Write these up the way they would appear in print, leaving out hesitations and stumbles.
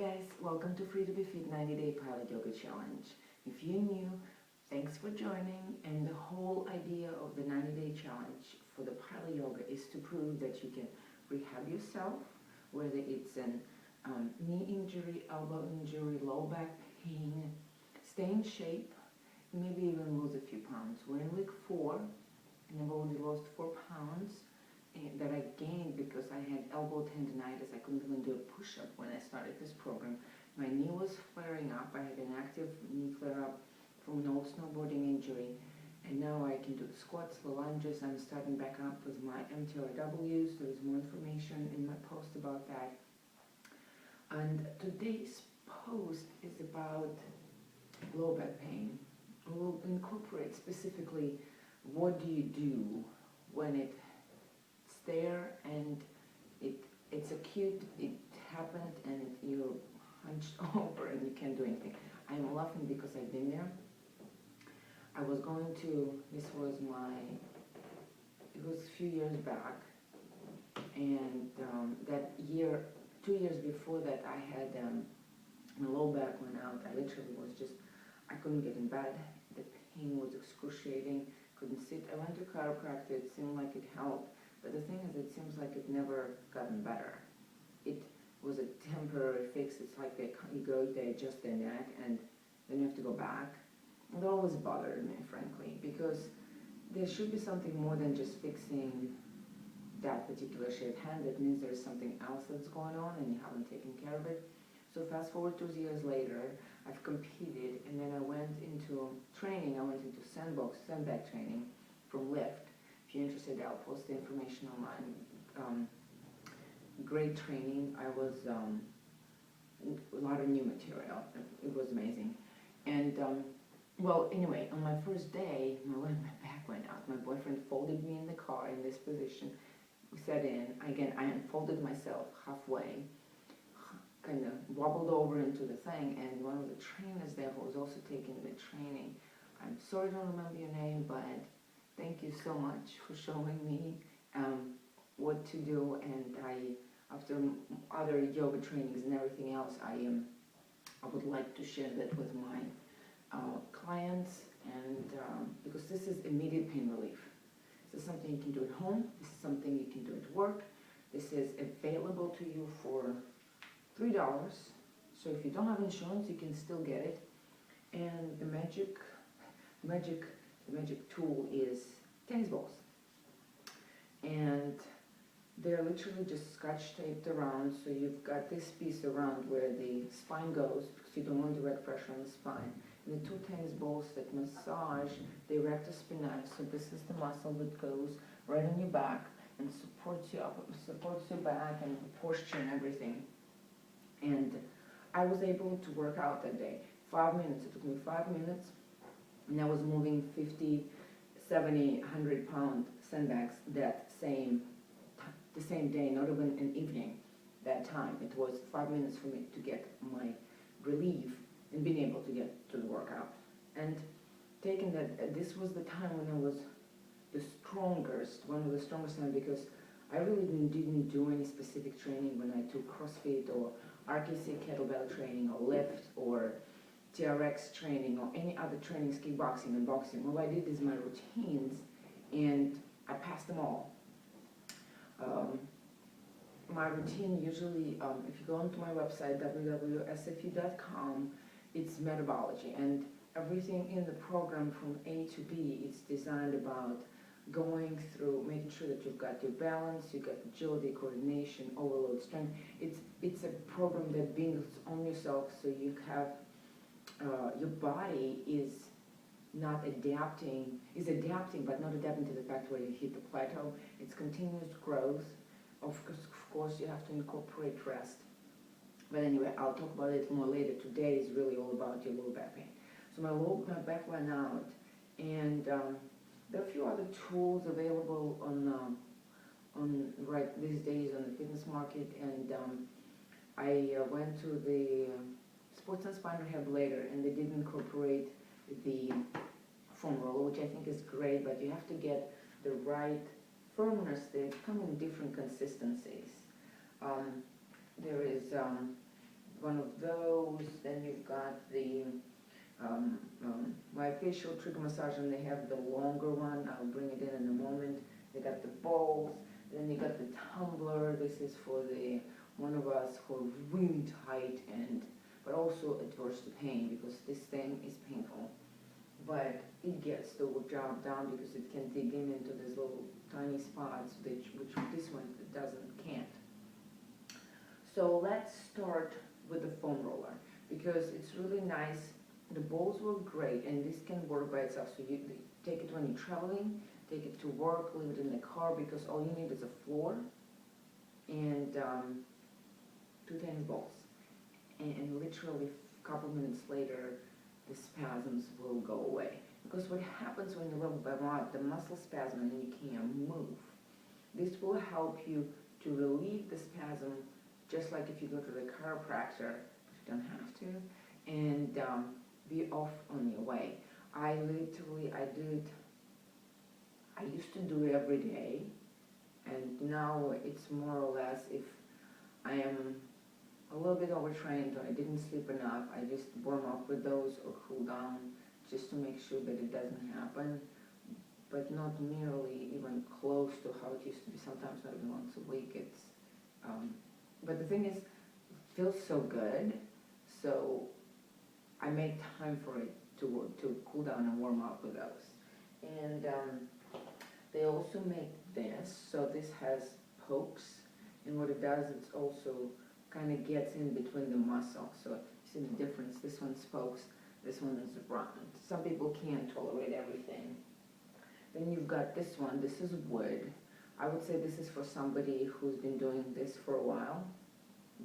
guys, welcome to Free to Be Fit 90-Day Pilo-Yoga Challenge. If you're new, thanks for joining, and the whole idea of the 90-day challenge for the Pilo-Yoga is to prove that you can rehab yourself, whether it's an knee injury, elbow injury, low back pain, stay in shape, maybe even lose a few pounds. We're in week 4, and I've already lost 4 pounds that I gained because I had elbow tendonitis. I couldn't even do a push-up when I started this program. My knee was flaring up. I had an active knee flare-up from an old snowboarding injury, and now I can do the squats, the lunges. I'm starting back up with my MTRWs. There's more information in my post about that. And today's post is about low back pain. We'll incorporate specifically what do you do when it's there and it's acute, it happened, and you're hunched over and you can't do anything. I'm laughing because I've been there. I was going to, it was a few years back, and that year, 2 years before that, I had my low back went out. I literally was I couldn't get in bed. The pain was excruciating, couldn't sit. I went to chiropractor, it seemed like it helped. But the thing is, it seems like it never gotten better. It was a temporary fix. It's like you go, they adjust their neck, and then you have to go back. It always bothered me, frankly, because there should be something more than just fixing that particular shaped hand. That means there's something else that's going on, and you haven't taken care of it. So fast forward 2 years later, I've competed, and then I went into training. I went into sandbag training from Lift. If you're interested, I'll post the information online. Great training. I was a lot of new material. It was amazing. And well, anyway, on my first day, my back went out. My boyfriend folded me in the car in this position. We sat in. Again, I unfolded myself halfway, kind of wobbled over into the thing, and one of the trainers there who was also taking the training, I'm sorry I don't remember your name, but thank you so much for showing me what to do. And after other yoga trainings and everything else, I would like to share that with my clients, and because this is immediate pain relief. This is something you can do at home. This is something you can do at work. This is available to you for $3. So if you don't have insurance, you can still get it. And the magic tool is tennis balls, and they're literally just scotch taped around, so you've got this piece around where the spine goes, because you don't want direct pressure on the spine, and the 2 tennis balls that massage the rectus spinalis. So this is the muscle that goes right on your back and supports you up, supports your back and the posture and everything. And I was able to work out that day. 5 minutes. It took me 5 minutes. And I was moving 50, 70, 100-pound sandbags the same day, not even an evening that time. It was 5 minutes for me to get my relief and being able to get to the workout. And taking that, this was the time when I was the strongest, one of the strongest times, because I really didn't do any specific training when I took CrossFit or RKC kettlebell training or lift or TRX training or any other trainings, kickboxing and boxing. All I did is my routines, and I passed them all. My routine usually, if you go onto my website, www.sfu.com, it's Metabolic, and everything in the program from A to B, it's designed about going through, making sure that you've got your balance, you've got agility, coordination, overload, strength. It's a program that builds on yourself, so you have your body is adapting, but not adapting to the fact where you hit the plateau. It's continuous growth. Of course, you have to incorporate rest. But anyway, I'll talk about it more later. Today is really all about your low back pain. So my back went out, and there are a few other tools available on right these days on the fitness market, and I went to the Sports and Spine Rehabilitator, and they did incorporate the foam roller, which I think is great, but you have to get the right firmness. They come in different consistencies. There is one of those. Then you've got the myofascial trigger massage, and they have the longer one. I'll bring it in a moment. They got the bowls. Then you got the tumbler. This is for the one of us who are really tight and but also adverse to pain, because this thing is painful. But it gets the job done because it can dig into these little tiny spots, which this one can't. So let's start with the foam roller, because it's really nice. The bowls work great, and this can work by itself. So you take it when you're traveling, take it to work, leave it in the car, because all you need is a floor and 2 tennis balls. And literally a couple minutes later, the spasms will go away. Because what happens when you level them out, the muscle spasm and you can't move. This will help you to relieve the spasm, just like if you go to the chiropractor, but you don't have to, and be off on your way. I used to do it every day, and now it's more or less if I am a little bit overtrained or I didn't sleep enough, I just warm up with those or cool down just to make sure that it doesn't happen, but not nearly even close to how it used to be, sometimes not even once a week. It's but the thing is, it feels so good, so I make time for it to cool down and warm up with those. And they also make this, so this has pokes, and what it does, it's also kind of gets in between the muscles. So you see the difference, this one's pokes, this one is round. Some people can't tolerate everything. Then you've got this one, this is wood. I would say this is for somebody who's been doing this for a while,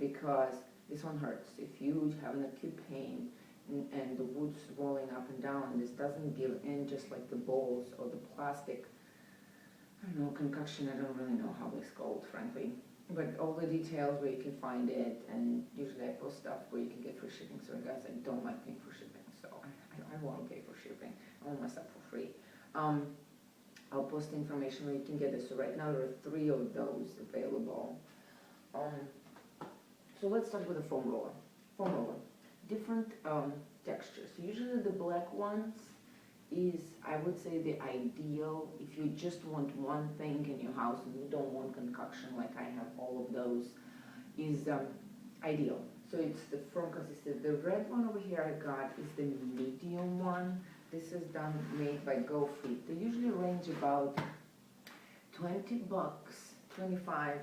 because this one hurts. If you have an acute pain and the wood's rolling up and down, this doesn't give in just like the bowls or the plastic, I don't know, concoction, I don't really know how it's called, frankly. But all the details where you can find it, and usually I post stuff where you can get free shipping. So guys, I don't like paying for shipping, so I won't pay for shipping. I want my stuff for free. I'll post the information where you can get it. So right now there are 3 of those available. So let's start with the foam roller. Foam roller, different textures. Usually the black ones is, I would say, the ideal if you just want one thing in your house and you don't want concoction like I have all of those, is ideal. So it's the firm consistency. The red one over here I got is the medium one. This is made by Go Fit. They usually range about $20, 25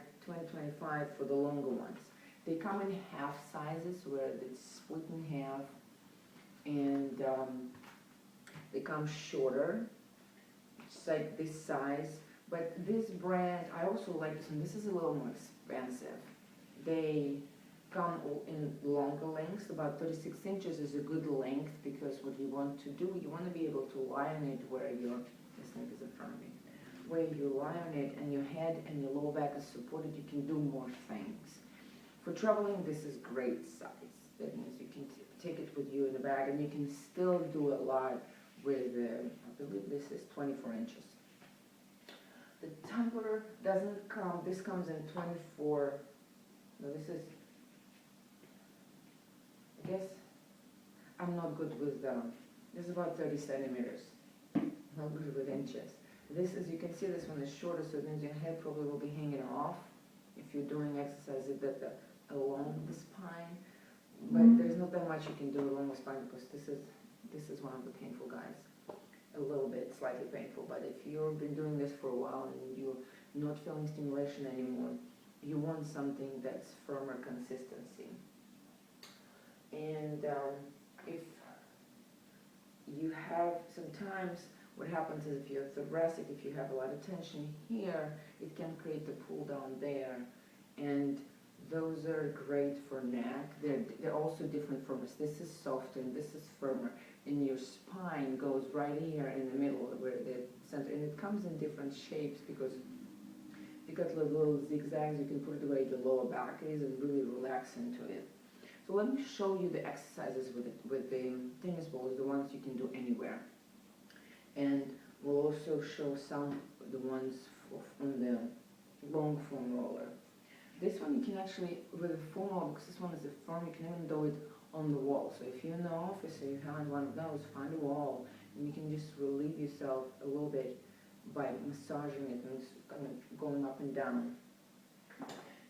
for the longer ones. They come in half sizes where it's split in half, and they come shorter, it's like this size. But this brand, I also like this one. This is a little more expensive. They come in longer lengths. About 36 inches is a good length, because what you want to do, you want to be able to lie on it where this thing is in front of me, where you lie on it and your head and your lower back is supported, you can do more things. For traveling, this is great size. That means you can take it with you in the bag, and you can still do a lot with, I believe this is 24 inches. The tumbler doesn't come, this comes in 24, no, this is, I guess, I'm not good with, this is about 30 centimeters, not good with inches. This is, you can see this one is shorter, so it means your head probably will be hanging off if you're doing exercises that along the spine, but there's not that much you can do along the spine, because this is one of the painful guys. A little bit, slightly painful, but if you've been doing this for a while and you're not feeling stimulation anymore, you want something that's firmer consistency. And if you have, sometimes what happens is if you're thoracic, if you have a lot of tension here, it can create the pull down there, and those are great for neck. They're also different firmness. This is softer and this is firmer. And your spine goes right here in the middle where the center, and it comes in different shapes, because you got little zigzags. You can put it where the lower back is and really relax into it. So let me show you the exercises with the tennis balls, the ones you can do anywhere. And we'll also show some of the ones on the long foam roller. This one you can actually, with a foam roller, because this one is a foam, you can even do it on the wall. So if you're in the office and you have one of those, find a wall, and you can just relieve yourself a little bit by massaging it and just kind of going up and down.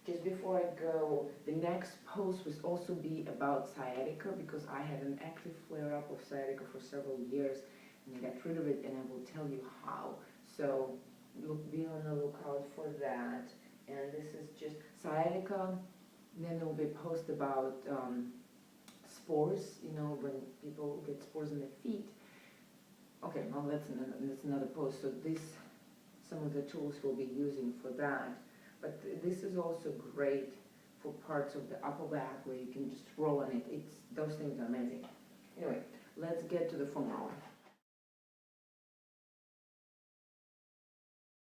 Just before I go, the next post will also be about sciatica, because I had an active flare-up of sciatica for several years, and I got rid of it, and I will tell you how. So be on the lookout for that. And this is just sciatica. Then there will be a post about spores, you know, when people get spores in their feet. Okay, well that's another post. So some of the tools we'll be using for that. But this is also great for parts of the upper back where you can just roll on it. Those things are amazing. Anyway, let's get to the foam roller.